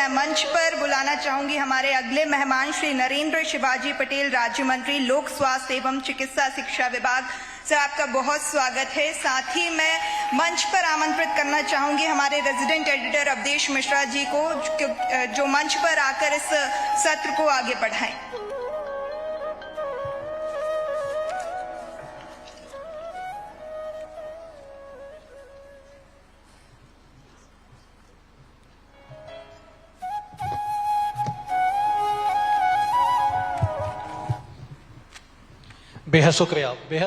मैं मंच पर बुलाना चाहूंगी हमारे अगले मेहमान श्री नरेंद्र शिवाजी पटेल, राज्य मंत्री लोक स्वास्थ्य एवं चिकित्सा शिक्षा विभाग। सर, आपका बहुत स्वागत है। साथ ही मैं मंच पर आमंत्रित करना चाहूंगी हमारे रेजिडेंट एडिटर अवधेश मिश्रा जी को, जो मंच पर आकर इस सत्र को आगे बढ़ाएं। बेहद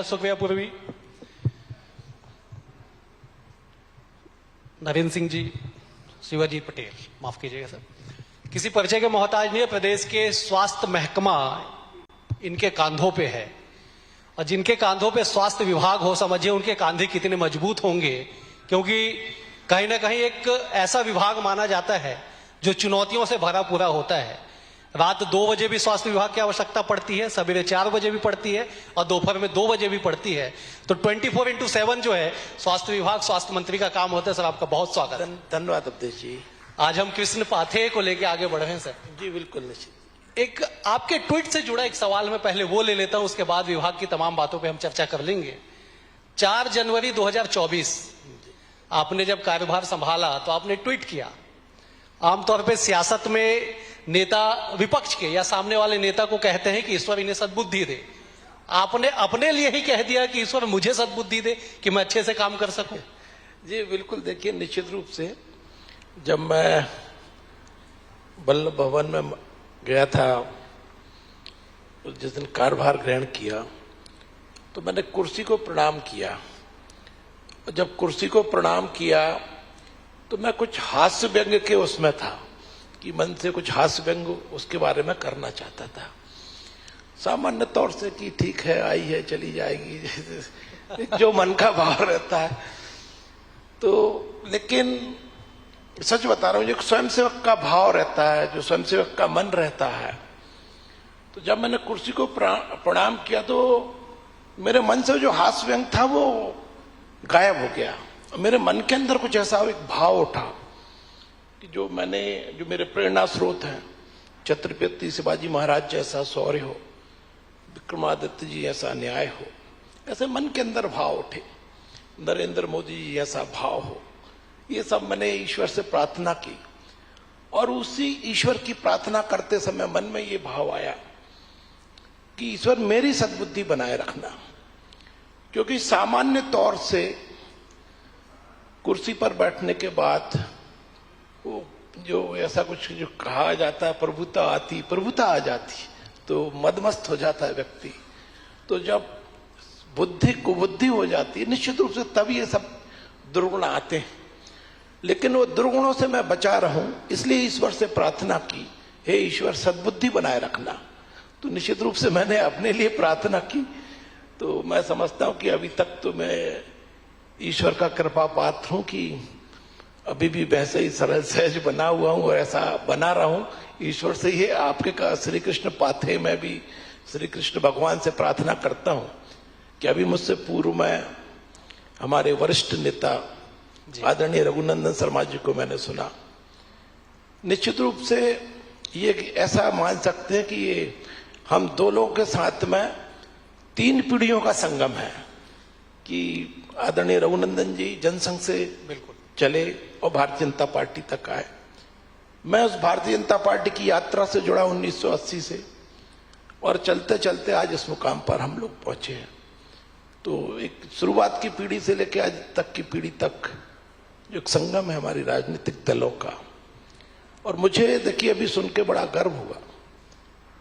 शुक्रिया पूर्वी नरेंद्र सिंह जी, शिवाजी पटेल, माफ कीजिएगा सर, किसी परिचय के मोहताज नहीं है। प्रदेश के स्वास्थ्य महकमा इनके कांधों पे है, और जिनके कांधों पे स्वास्थ्य विभाग हो, समझिए उनके कांधे कितने मजबूत होंगे, क्योंकि कहीं ना कहीं एक ऐसा विभाग माना जाता है जो चुनौतियों से भरा पूरा होता है। रात 2 बजे भी स्वास्थ्य विभाग की आवश्यकता पड़ती है, सवेरे 4 बजे भी पड़ती है, और दोपहर में 2 बजे भी पड़ती है। तो 24x7 जो है स्वास्थ्य विभाग, स्वास्थ्य मंत्री का काम होता है। सर, आपका बहुत स्वागत है। धन्यवाद अवधेश जी। आज हम कृष्ण पाथेय को लेकर आगे बढ़ रहे हैं सर। जी बिल्कुल निश्चित। एक आपके ट्वीट से जुड़ा एक सवाल मैं पहले वो ले लेता हूं, उसके बाद विभाग की तमाम बातों पर हम चर्चा कर लेंगे। 4 जनवरी 2024 आपने जब कार्यभार संभाला तो आपने ट्वीट किया, आमतौर पर सियासत में नेता विपक्ष के या सामने वाले नेता को कहते हैं कि ईश्वर इन्हें सद्बुद्धि दे। आपने अपने लिए ही कह दिया कि ईश्वर मुझे सद्बुद्धि दे कि मैं अच्छे से काम कर सकूं। जी बिल्कुल। देखिए, निश्चित रूप से जब मैं वल्लभ भवन में गया था, जिस दिन कार्यभार ग्रहण किया, तो मैंने कुर्सी को प्रणाम किया। और जब कुर्सी को प्रणाम किया तो मैं कुछ हास्य व्यंग के उसमें था कि मन से कुछ हास्य व्यंग उसके बारे में करना चाहता था। सामान्य तौर से कि ठीक है, आई है चली जाएगी, जो मन का भाव रहता है। तो लेकिन सच बता रहा हूं, जो स्वयंसेवक का भाव रहता है, जो स्वयंसेवक का मन रहता है, तो जब मैंने कुर्सी को प्रणाम किया तो मेरे मन से जो हास्य व्यंग था वो गायब हो गया। मेरे मन के अंदर कुछ ऐसा एक भाव उठा कि जो मेरे प्रेरणा स्रोत हैं, छत्रपति शिवाजी महाराज जैसा शौर्य हो, विक्रमादित्य जी जैसा न्याय हो, ऐसे मन के अंदर भाव उठे, नरेंद्र मोदी जी जैसा भाव हो। ये सब मैंने ईश्वर से प्रार्थना की, और उसी ईश्वर की प्रार्थना करते समय मन में ये भाव आया कि ईश्वर मेरी सद्बुद्धि बनाए रखना। क्योंकि सामान्य तौर से कुर्सी पर बैठने के बाद वो जो ऐसा कुछ जो कहा जाता है, प्रभुता आ जाती, तो मदमस्त हो जाता है व्यक्ति। तो जब कुबुद्धि हो जाती है, निश्चित रूप से तब ये सब दुर्गुण आते हैं। लेकिन वो दुर्गुणों से मैं बचा रहूं, इसलिए ईश्वर से प्रार्थना की, हे ईश्वर सद्बुद्धि बनाए रखना। तो निश्चित रूप से मैंने अपने लिए प्रार्थना की। तो मैं समझता हूं कि अभी तक तो मैं ईश्वर का कृपा पात्र हूं कि अभी भी वैसे ही सरल सहज बना हुआ हूं, और ऐसा बना रहा हूं। ईश्वर से ये आपके श्री कृष्ण पाथेय में भी श्री कृष्ण भगवान से प्रार्थना करता हूं कि अभी मुझसे पूर्व में हमारे वरिष्ठ नेता आदरणीय रघुनंदन शर्मा जी को मैंने सुना। निश्चित रूप से ये ऐसा मान सकते हैं कि ये हम दो लोगों के साथ में 3 पीढ़ियों का संगम है कि आदरणीय रघुनंदन जी जनसंघ से बिल्कुल चले और भारतीय जनता पार्टी तक आए। मैं उस भारतीय जनता पार्टी की यात्रा से जुड़ा 1980 से, और चलते चलते आज इस मुकाम पर हम लोग पहुंचे हैं। तो एक शुरुआत की पीढ़ी से लेकर आज तक की पीढ़ी तक जो एक संगम है हमारी राजनीतिक दलों का। और मुझे देखिए अभी सुन के बड़ा गर्व हुआ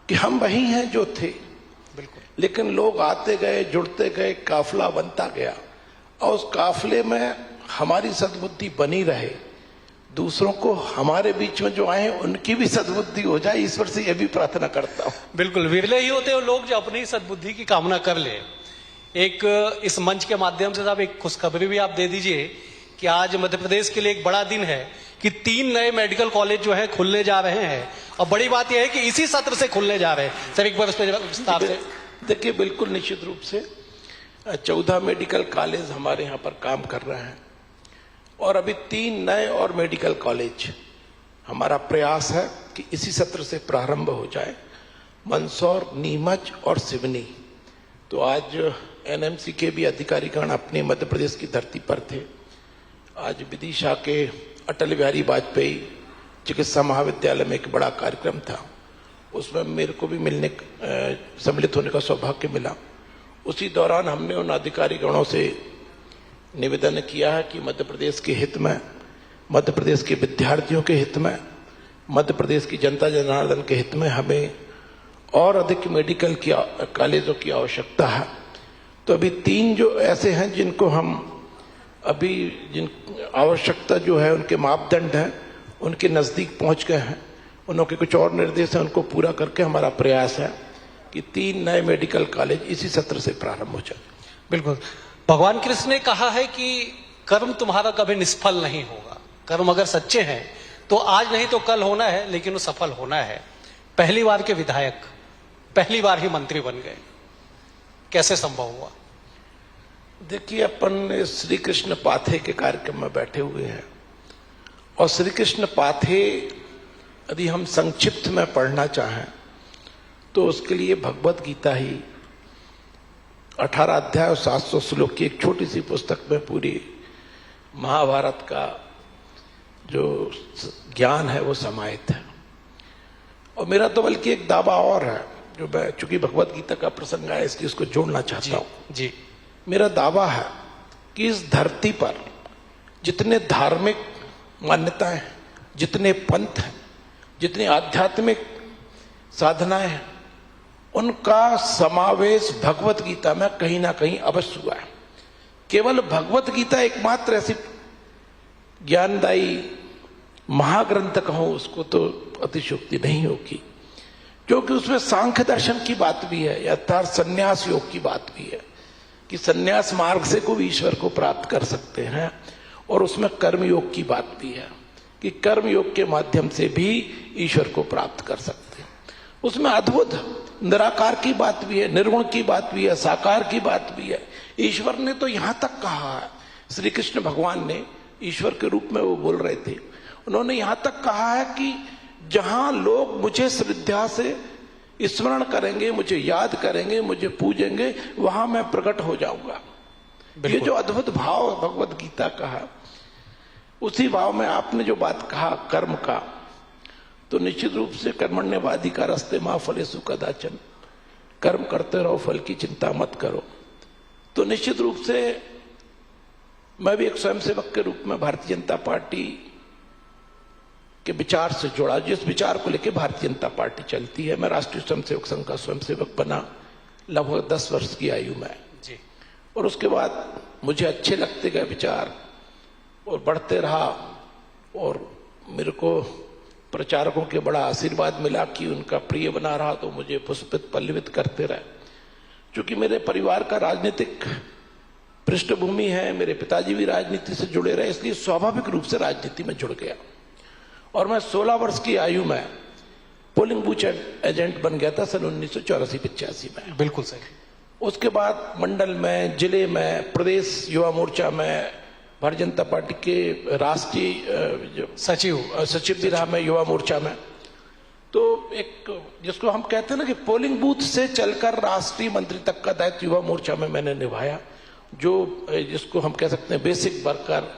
कि हम वही हैं जो थे, बिल्कुल, लेकिन लोग आते गए, जुड़ते गए, काफिला बनता गया, और उस काफिले में हमारी सद्बुद्धि बनी रहे, दूसरों को हमारे बीच में जो आए उनकी भी सद्बुद्धि हो जाए, ईश्वर से यह भी प्रार्थना करता हूं। बिल्कुल, विरले ही होते हैं लोग जो अपनी सद्बुद्धि की कामना कर ले। एक इस मंच के माध्यम से साहब एक खुशखबरी भी आप दे दीजिए कि आज मध्य प्रदेश के लिए एक बड़ा दिन है कि 3 नए मेडिकल कॉलेज जो है खुलने जा रहे हैं, और बड़ी बात यह है कि इसी सत्र से खुलने जा रहे हैं। सर, एक बार उस पर विस्तार से देखिए। बिल्कुल निश्चित रूप से 14 मेडिकल कॉलेज हमारे यहाँ पर काम कर रहे हैं, और अभी 3 नए और मेडिकल कॉलेज हमारा प्रयास है कि इसी सत्र से प्रारंभ हो जाए मंदसौर, नीमच और सिवनी। तो आज एनएमसी के भी अधिकारीगण अपने मध्य प्रदेश की धरती पर थे। आज विदिशा के अटल बिहारी वाजपेयी चिकित्सा महाविद्यालय में एक बड़ा कार्यक्रम था, उसमें मेरे को भी सम्मिलित होने का सौभाग्य मिला। उसी दौरान हमने उन अधिकारीगणों से निवेदन किया है कि मध्य प्रदेश के हित में, मध्य प्रदेश के विद्यार्थियों के हित में, मध्य प्रदेश की जनता जनार्दन के हित में हमें और अधिक मेडिकल की कॉलेजों की आवश्यकता है। तो अभी 3 जो ऐसे हैं जिनको हम अभी जिन आवश्यकता जो है उनके मापदंड हैं उनके नजदीक पहुंच गए हैं, उनके कुछ और निर्देश हैं, उनको पूरा करके हमारा प्रयास है कि 3 नए मेडिकल कॉलेज इसी सत्र से प्रारंभ हो जाए। बिल्कुल, भगवान कृष्ण ने कहा है कि कर्म तुम्हारा कभी निष्फल नहीं होगा। कर्म अगर सच्चे हैं तो आज नहीं तो कल होना है, लेकिन वो सफल होना है। पहली बार के विधायक पहली बार ही मंत्री बन गए, कैसे संभव हुआ? देखिए, अपन श्री कृष्ण पाथे के कार्यक्रम में बैठे हुए हैं और श्री कृष्ण पाथे यदि हम संक्षिप्त में पढ़ना चाहें तो उसके लिए भगवत गीता ही 18 अध्याय और 700 श्लोक की एक छोटी सी पुस्तक में पूरी महाभारत का जो ज्ञान है वो समाहित है। और मेरा तो बल्कि एक दावा और है, जो मैं चूंकि भगवत गीता का प्रसंग है इसलिए उसको जोड़ना चाहता हूं। जी, मेरा दावा है कि इस धरती पर जितने धार्मिक मान्यताएं हैं, जितने पंथ हैं, जितनी आध्यात्मिक साधनाएं हैं, उनका समावेश भगवत गीता में कहीं ना कहीं अवश्य हुआ है। केवल भगवत गीता एकमात्र ऐसी ज्ञानदायी महाग्रंथ कहूं उसको तो अतिशयोक्ति नहीं होगी, क्योंकि उसमें सांख्य दर्शन की बात भी है, अर्थात संन्यास योग की बात भी है कि संन्यास मार्ग से को भी ईश्वर को प्राप्त कर सकते हैं। और उसमें कर्म योग की बात भी है कि कर्म योग के माध्यम से भी ईश्वर को प्राप्त कर सकते हैं। उसमें अद्भुत निराकार की बात भी है, निर्गुण की बात भी है, साकार की बात भी है। ईश्वर ने तो यहां तक कहा है, श्री कृष्ण भगवान ने ईश्वर के रूप में वो बोल रहे थे, उन्होंने यहां तक कहा है कि जहां लोग मुझे श्रद्धा से स्मरण करेंगे, मुझे याद करेंगे, मुझे पूजेंगे, वहां मैं प्रकट हो जाऊंगा। ये जो अद्भुत भाव भगवत गीता का है, उसी भाव में आपने जो बात कहा कर्म का, तो निश्चित रूप से कर्मण्यवादी का रास्ते मां फलेषु कदाचन, कर्म करते रहो, फल की चिंता मत करो। तो निश्चित रूप से मैं भी एक स्वयंसेवक के रूप में भारतीय जनता पार्टी के विचार से जुड़ा, जिस विचार को लेकर भारतीय जनता पार्टी चलती है। मैं राष्ट्रीय स्वयंसेवक संघ का स्वयंसेवक बना लगभग 10 वर्ष की आयु में जी। और उसके बाद मुझे अच्छे लगते गए विचार और बढ़ते रहा, और मेरे को प्रचारकों के बड़ा आशीर्वाद मिला कि उनका प्रिय बना रहा, तो मुझे पुष्पित पल्लवित करते रहे। क्योंकि मेरे परिवार का राजनीतिक पृष्ठभूमि है, मेरे पिताजी भी राजनीति से जुड़े रहे, इसलिए स्वाभाविक रूप से राजनीति में जुड़ गया। और मैं 16 वर्ष की आयु में पोलिंग बूथ एजेंट बन गया था सन 1984-85 में। बिल्कुल सही। उसके बाद मंडल में, जिले में, प्रदेश युवा मोर्चा में, भारतीय जनता पार्टी के राष्ट्रीय सचिव भी रहा मैं युवा मोर्चा में। तो एक जिसको हम कहते हैं ना कि पोलिंग बूथ से चलकर राष्ट्रीय मंत्री तक का दायित्व युवा मोर्चा में मैंने निभाया, जो जिसको हम कह सकते हैं बेसिक वर्कर,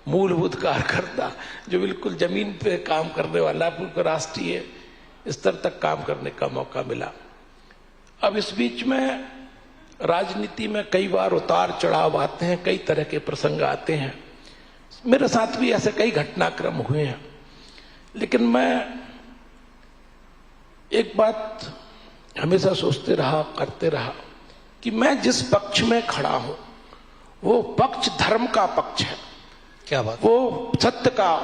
मूलभूत कार्यकर्ता, जो बिल्कुल जमीन पे काम करने वाला, को राष्ट्रीय स्तर तक काम करने का मौका मिला। अब इस बीच में राजनीति में कई बार उतार चढ़ाव आते हैं, कई तरह के प्रसंग आते हैं, मेरे साथ भी ऐसे कई घटनाक्रम हुए हैं। लेकिन मैं एक बात हमेशा सोचते रहा, करते रहा कि मैं जिस पक्ष में खड़ा हूं वो पक्ष धर्म का पक्ष है। क्या बात? वो सत्य का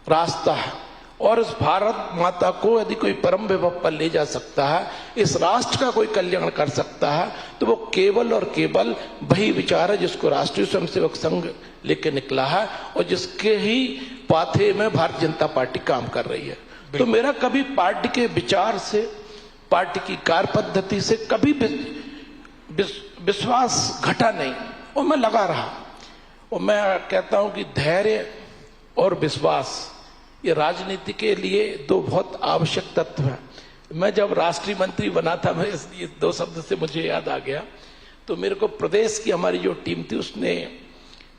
रास्ता है, और इस भारत माता को यदि कोई परम विभव पर ले जा सकता है, इस राष्ट्र का कोई कल्याण कर सकता है, तो वो केवल और केवल वही विचार है जिसको राष्ट्रीय स्वयंसेवक संघ लेके निकला है और जिसके ही पाथे में भारतीय जनता पार्टी काम कर रही है। तो मेरा कभी पार्टी के विचार से, पार्टी की कार्य पद्धति से कभी विश्वास घटा नहीं, और मैं लगा रहा। और मैं कहता हूं कि धैर्य और विश्वास ये राजनीति के लिए दो बहुत आवश्यक तत्व हैं। मैं जब राष्ट्रीय मंत्री बना था, मैं ये दो शब्द से मुझे याद आ गया, तो मेरे को प्रदेश की हमारी जो टीम थी उसने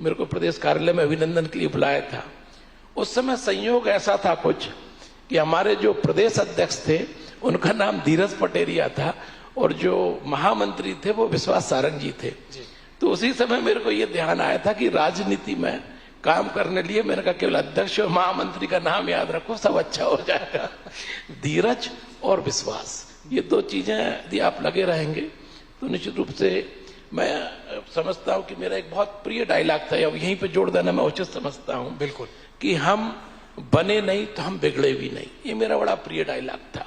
मेरे को प्रदेश कार्यालय में अभिनंदन के लिए बुलाया था। उस समय संयोग ऐसा था कुछ कि हमारे जो प्रदेश अध्यक्ष थे उनका नाम धीरज पटेरिया था और जो महामंत्री थे वो विश्वास सारंग जी थे। तो उसी समय मेरे को ये ध्यान आया था कि राजनीति में काम करने लिए मैंने कहा केवल अध्यक्ष और महामंत्री का नाम याद रखो, सब अच्छा हो जाएगा। धीरज और विश्वास, ये दो चीजें यदि आप लगे रहेंगे तो निश्चित रूप से मैं समझता हूं कि मेरा एक बहुत प्रिय डायलॉग था, यहीं पे जोड़ देना मैं उचित समझता हूं, बिल्कुल, कि हम बने नहीं तो हम बिगड़े भी नहीं। ये मेरा बड़ा प्रिय डायलॉग था।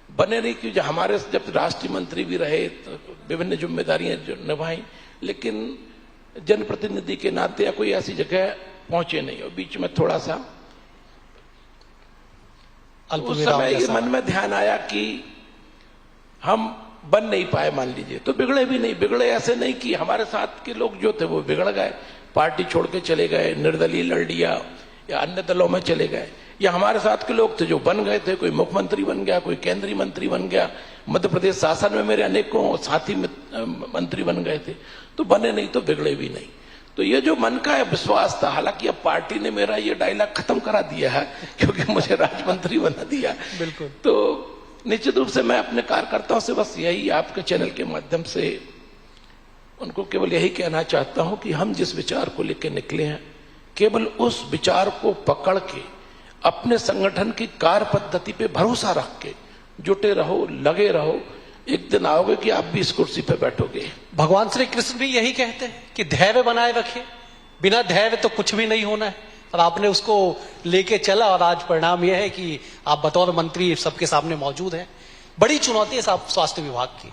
बने नहीं कि हमारे जब राष्ट्रीय मंत्री भी रहे तो विभिन्न जिम्मेदारियां जो निभाई, लेकिन जनप्रतिनिधि के नाते या कोई ऐसी जगह पहुंचे नहीं और बीच में थोड़ा सा उस समय ये मन में ध्यान आया कि हम बन नहीं पाए, मान लीजिए, तो बिगड़े भी नहीं। बिगड़े ऐसे नहीं कि हमारे साथ के लोग जो थे वो बिगड़ गए, पार्टी छोड़ के चले गए, निर्दलीय लड़ लिया या अन्य दलों में चले गए, या हमारे साथ के लोग थे जो बन गए थे, कोई मुख्यमंत्री बन गया, कोई केंद्रीय मंत्री बन गया, मध्य प्रदेश शासन में मेरे अनेकों साथी मंत्री बन गए थे, तो बने नहीं तो बिगड़े भी नहीं। तो ये जो मन का विश्वास था, हालांकि अब पार्टी ने मेरा ये डायलॉग खत्म करा दिया है क्योंकि मुझे राज्य मंत्री बना दिया। बिल्कुल। तो निश्चित रूप से मैं अपने कार्यकर्ताओं से बस यही आपके चैनल के माध्यम से उनको केवल यही कहना चाहता हूं कि हम जिस विचार को लेकर निकले हैं, केवल उस विचार को पकड़ के अपने संगठन की कार्य पद्धति पे भरोसा रख के जुटे रहो, लगे रहो, एक दिन आओगे कि आप भी इस कुर्सी पे बैठोगे। भगवान श्री कृष्ण भी यही कहते हैं कि धैर्य बनाए रखिए, बिना धैर्य तो कुछ भी नहीं होना है, और आपने उसको लेके चला और आज परिणाम यह है कि आप बतौर मंत्री सबके सामने मौजूद हैं। बड़ी चुनौती है साहब स्वास्थ्य विभाग की,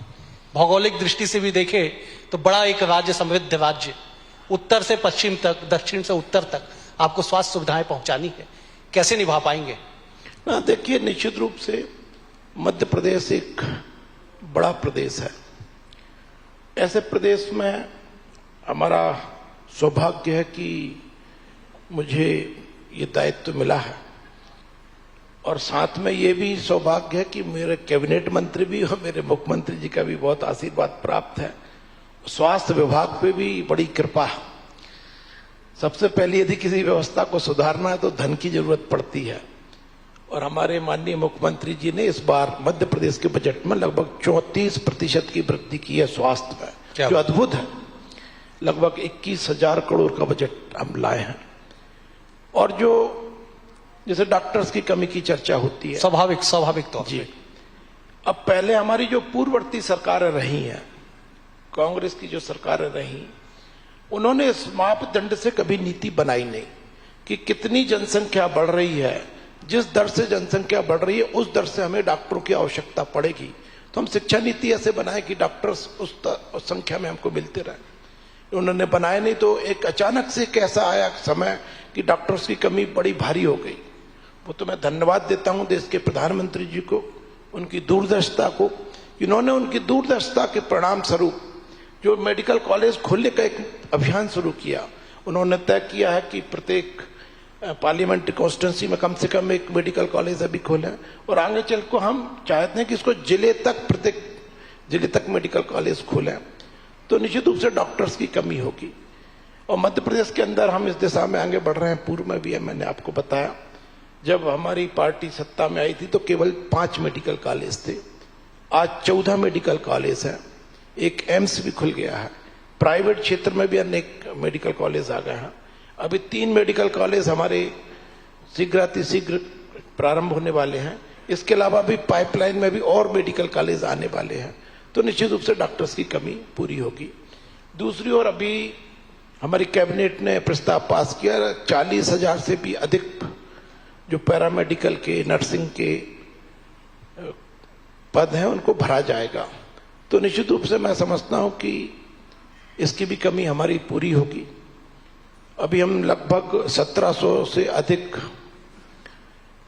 भौगोलिक दृष्टि से भी देखें तो बड़ा एक राज्य, समृद्ध राज्य, उत्तर से पश्चिम तक, दक्षिण से उत्तर तक आपको स्वास्थ्य सुविधाएं पहुंचानी है, कैसे निभा पाएंगे? ना देखिए, निश्चित रूप से मध्य प्रदेश एक बड़ा प्रदेश है। ऐसे प्रदेश में हमारा सौभाग्य है कि मुझे ये दायित्व मिला है, और साथ में ये भी सौभाग्य है कि मेरे कैबिनेट मंत्री भी और मेरे मुख्यमंत्री जी का भी बहुत आशीर्वाद प्राप्त है। स्वास्थ्य विभाग पे भी बड़ी कृपा है। सबसे पहले यदि किसी व्यवस्था को सुधारना है तो धन की जरूरत पड़ती है, और हमारे माननीय मुख्यमंत्री जी ने इस बार मध्य प्रदेश के बजट में लगभग 34% की वृद्धि की है स्वास्थ्य में, जो अद्भुत है। लगभग 21,000 करोड़ का बजट हम लाए हैं। और जो जैसे डॉक्टर्स की कमी की चर्चा होती है, स्वाभाविक तौर जी, अब पहले हमारी जो पूर्ववर्ती सरकारें रही हैं, कांग्रेस की जो सरकारें रही, उन्होंने इस मापदंड से कभी नीति बनाई नहीं कि कितनी जनसंख्या बढ़ रही है, जिस दर से जनसंख्या बढ़ रही है उस दर से हमें डॉक्टरों की आवश्यकता पड़ेगी, तो हम शिक्षा नीति ऐसे बनाए कि डॉक्टर्स उस संख्या में हमको मिलते रहे। उन्होंने बनाए नहीं, तो एक अचानक से कैसा आया समय कि डॉक्टर्स की कमी बड़ी भारी हो गई। वो तो मैं धन्यवाद देता हूं देश के प्रधानमंत्री जी को, उनकी दूरदर्शिता को। इन्होंने उनकी दूरदर्शिता के परिणाम स्वरूप जो मेडिकल कॉलेज खोलने का एक अभियान शुरू किया, उन्होंने तय किया है कि प्रत्येक पार्लियामेंट्री कॉन्स्टिट्यूंसी में कम से कम एक मेडिकल कॉलेज अभी खोले, और आगे चल को हम चाहते हैं कि इसको जिले तक, प्रत्येक जिले तक मेडिकल कॉलेज खोले, तो निश्चित रूप से डॉक्टर्स की कमी होगी। और मध्य प्रदेश के अंदर हम इस दिशा में आगे बढ़ रहे हैं। पूर्व में भी है, मैंने आपको बताया, जब हमारी पार्टी सत्ता में आई थी तो केवल 5 मेडिकल कॉलेज थे, आज 14 मेडिकल कॉलेज है, एक एम्स भी खुल गया है, प्राइवेट क्षेत्र में भी अनेक मेडिकल कॉलेज आ गए हैं। अभी 3 मेडिकल कॉलेज हमारे शीघ्र प्रारंभ होने वाले हैं। इसके अलावा भी पाइपलाइन में भी और मेडिकल कॉलेज आने वाले हैं, तो निश्चित रूप से डॉक्टर्स की कमी पूरी होगी। दूसरी ओर अभी हमारी कैबिनेट ने प्रस्ताव पास किया, 40,000 से भी अधिक जो पैरामेडिकल के, नर्सिंग के पद हैं उनको भरा जाएगा। तो निश्चित रूप से मैं समझता हूं कि इसकी भी कमी हमारी पूरी होगी। अभी हम लगभग 1700 से अधिक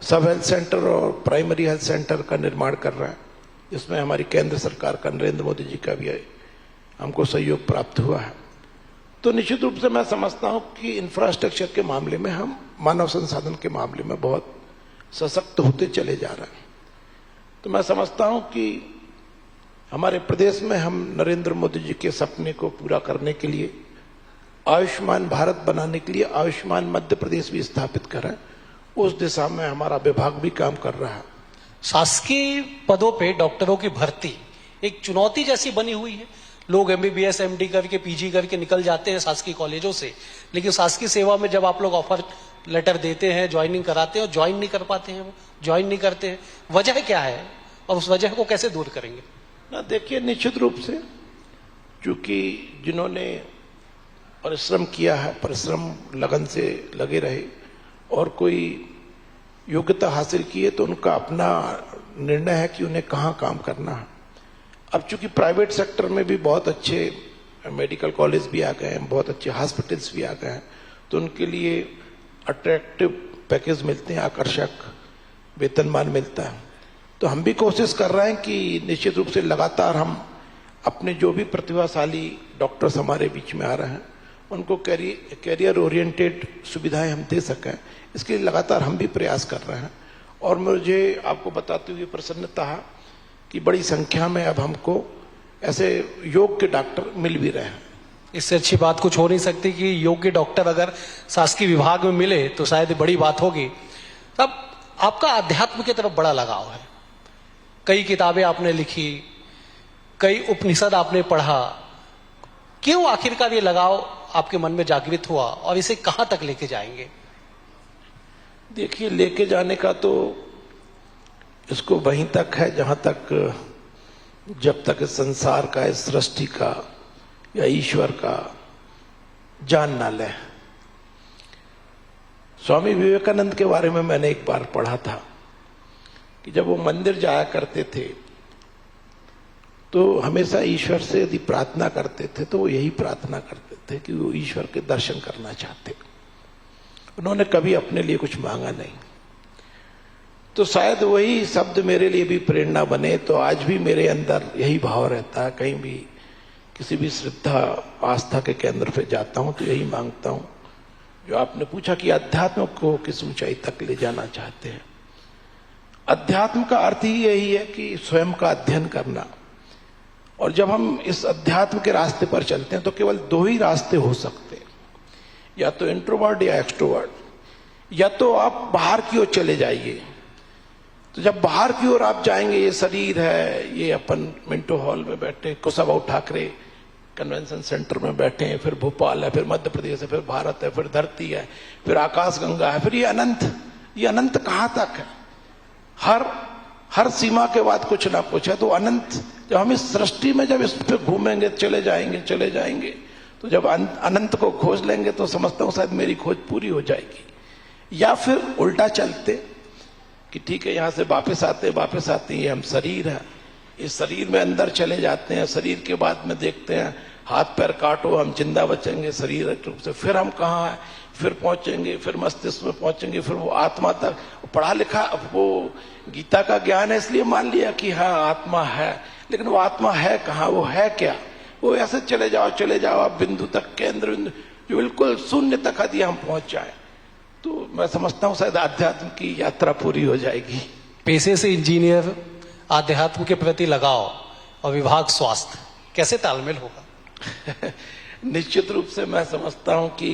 सब हेल्थ सेंटर और प्राइमरी हेल्थ सेंटर का निर्माण कर रहे हैं। इसमें हमारी केंद्र सरकार का, नरेंद्र मोदी जी का भी हमको सहयोग प्राप्त हुआ है। तो निश्चित रूप से मैं समझता हूं कि इंफ्रास्ट्रक्चर के मामले में हम मानव संसाधन के मामले में बहुत सशक्त होते चले जा रहे हैं। तो मैं समझता हूं कि हमारे प्रदेश में हम नरेंद्र मोदी जी के सपने को पूरा करने के लिए, आयुष्मान भारत बनाने के लिए आयुष्मान मध्य प्रदेश भी स्थापित करें, उस दिशा में हमारा विभाग भी काम कर रहा है। शासकीय पदों पे डॉक्टरों की भर्ती एक चुनौती जैसी बनी हुई है। लोग एमबीबीएस एमडी करके पीजी करके निकल जाते हैं शासकीय कॉलेजों से, लेकिन शासकीय सेवा में जब आप लोग ऑफर लेटर देते हैं, ज्वाइनिंग कराते हैं और ज्वाइन नहीं कर पाते हैं, वो ज्वाइन नहीं करते हैं, वजह क्या है और उस वजह को कैसे दूर करेंगे? ना देखिए, निश्चित रूप से चूंकि जिन्होंने परिश्रम किया है, परिश्रम लगन से लगे रहे और कोई योग्यता हासिल की है, तो उनका अपना निर्णय है कि उन्हें कहाँ काम करना है। अब चूंकि प्राइवेट सेक्टर में भी बहुत अच्छे मेडिकल कॉलेज भी आ गए हैं, बहुत अच्छे हॉस्पिटल्स भी आ गए हैं, तो उनके लिए अट्रैक्टिव पैकेज मिलते हैं, आकर्षक वेतनमान मिलता है। तो हम भी कोशिश कर रहे हैं कि निश्चित रूप से लगातार हम अपने जो भी प्रतिभाशाली डॉक्टर्स हमारे बीच में आ रहे हैं उनको कैरियर ओरिएंटेड सुविधाएं हम दे सकें, इसके लिए लगातार हम भी प्रयास कर रहे हैं। और मुझे आपको बताते हुए प्रसन्नता है कि बड़ी संख्या में अब हमको ऐसे योग्य डॉक्टर मिल भी रहे हैं। इससे अच्छी बात कुछ हो नहीं सकती कि योग्य डॉक्टर अगर शासकीय विभाग में मिले तो शायद बड़ी बात होगी। तब आपका अध्यात्म की तरफ बड़ा लगाव है, कई किताबें आपने लिखी, कई उपनिषद आपने पढ़ा, क्यों आखिरकार ये लगाव आपके मन में जागृत हुआ और इसे कहां तक लेके जाएंगे? देखिए, लेके जाने का तो इसको वहीं तक है जहां तक, जब तक इस संसार का, इस सृष्टि का या ईश्वर का जान ना ले। स्वामी विवेकानंद के बारे में मैंने एक बार पढ़ा था कि जब वो मंदिर जाया करते थे तो हमेशा ईश्वर से यदि प्रार्थना करते थे तो वो यही प्रार्थना करते थे कि वो ईश्वर के दर्शन करना चाहते। उन्होंने कभी अपने लिए कुछ मांगा नहीं। तो शायद वही शब्द मेरे लिए भी प्रेरणा बने। तो आज भी मेरे अंदर यही भाव रहता है, कहीं भी किसी भी श्रद्धा आस्था के केंद्र पे जाता हूं तो यही मांगता हूं जो आपने पूछा कि अध्यात्म को किस ऊंचाई तक ले जाना चाहते हैं। अध्यात्म का अर्थ ही यही है कि स्वयं का अध्ययन करना। और जब हम इस अध्यात्म के रास्ते पर चलते हैं तो केवल दो ही रास्ते हो सकते हैं, या तो इंट्रोवर्ट या एक्सट्रोवर्ट। या तो आप बाहर की ओर चले जाइए। तो जब बाहर की ओर आप जाएंगे, ये शरीर है, ये अपन मिंटो हॉल में बैठे, कुशाभाऊ ठाकरे कन्वेंशन सेंटर में बैठे हैं, फिर भोपाल है, फिर मध्य प्रदेश है, फिर भारत है, फिर धरती है, फिर आकाश गंगा है, फिर ये अनंत कहां तक है? हर सीमा के बाद कुछ ना कुछ है। तो अनंत, जब हम इस सृष्टि में जब इस पे घूमेंगे, चले जाएंगे, तो जब अनंत को खोज लेंगे तो समझता हूं शायद मेरी खोज पूरी हो जाएगी। या फिर उल्टा चलते कि ठीक है, यहां से वापस आते हैं, हम शरीर है, इस शरीर में अंदर चले जाते हैं। शरीर के बाद में देखते हैं, हाथ पैर काटो, हम जिंदा बचेंगे शरीर रूप से। फिर हम कहाँ है, फिर पहुंचेंगे, फिर मस्तिष्क में पहुंचेंगे, फिर वो आत्मा तक। पढ़ा लिखा, वो गीता का ज्ञान है इसलिए मान लिया कि हाँ आत्मा है, लेकिन वो आत्मा है कहाँ, वो है क्या? वो ऐसे चले जाओ आप बिंदु तक, केंद्र बिंदु, जो बिल्कुल शून्य तक यदि हम पहुंच जाए तो मैं समझता हूं शायद आध्यात्म की यात्रा पूरी हो जाएगी। पेशे से इंजीनियर, आध्यात्म के प्रति लगाव और विभाग स्वास्थ्य, कैसे तालमेल होगा? निश्चित रूप से मैं समझता हूं कि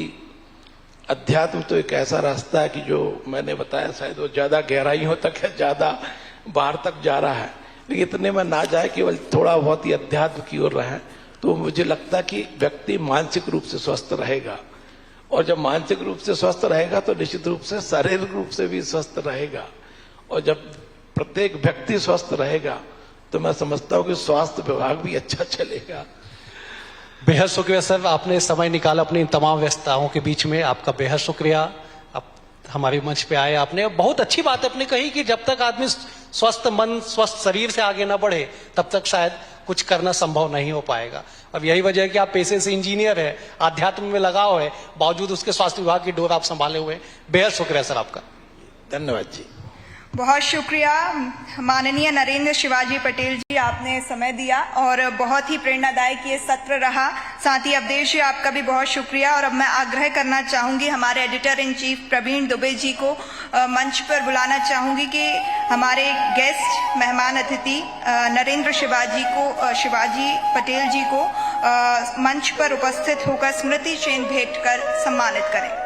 अध्यात्म तो एक ऐसा रास्ता है कि जो मैंने बताया शायद वो ज्यादा गहराइयों तक है, ज्यादा बाहर तक जा रहा है, लेकिन इतने में ना जाए, केवल थोड़ा बहुत ही अध्यात्म की ओर रहे तो मुझे लगता है कि व्यक्ति मानसिक रूप से स्वस्थ रहेगा। और जब मानसिक रूप से स्वस्थ रहेगा तो निश्चित रूप से शारीरिक रूप से भी स्वस्थ रहेगा। और जब प्रत्येक व्यक्ति स्वस्थ रहेगा तो मैं समझता हूं कि स्वास्थ्य विभाग भी अच्छा चलेगा। बेहद शुक्रिया सर, आपने समय निकाला अपनी इन तमाम व्यस्तताओं के बीच में, आपका बेहद शुक्रिया। आप हमारे मंच पे आए, आपने बहुत अच्छी बात अपनी कही कि जब तक आदमी स्वस्थ मन, स्वस्थ शरीर से आगे ना बढ़े तब तक शायद कुछ करना संभव नहीं हो पाएगा। अब यही वजह है कि आप पेशे से इंजीनियर है, आध्यात्म में लगाव है, बावजूद उसके स्वास्थ्य विभाग की डोर आप संभाले हुए। बेहद शुक्रिया सर आपका। धन्यवाद जी। बहुत शुक्रिया माननीय नरेंद्र शिवाजी पटेल जी, आपने समय दिया और बहुत ही प्रेरणादायक ये सत्र रहा। साथ ही अवधेश जी, आपका भी बहुत शुक्रिया। और अब मैं आग्रह करना चाहूंगी हमारे editor in chief Praveen Dubey ji को मंच पर बुलाना चाहूंगी कि हमारे गेस्ट मेहमान अतिथि नरेंद्र शिवाजी पटेल जी को मंच पर उपस्थित होकर स्मृति चिन्ह भेंट कर सम्मानित करें।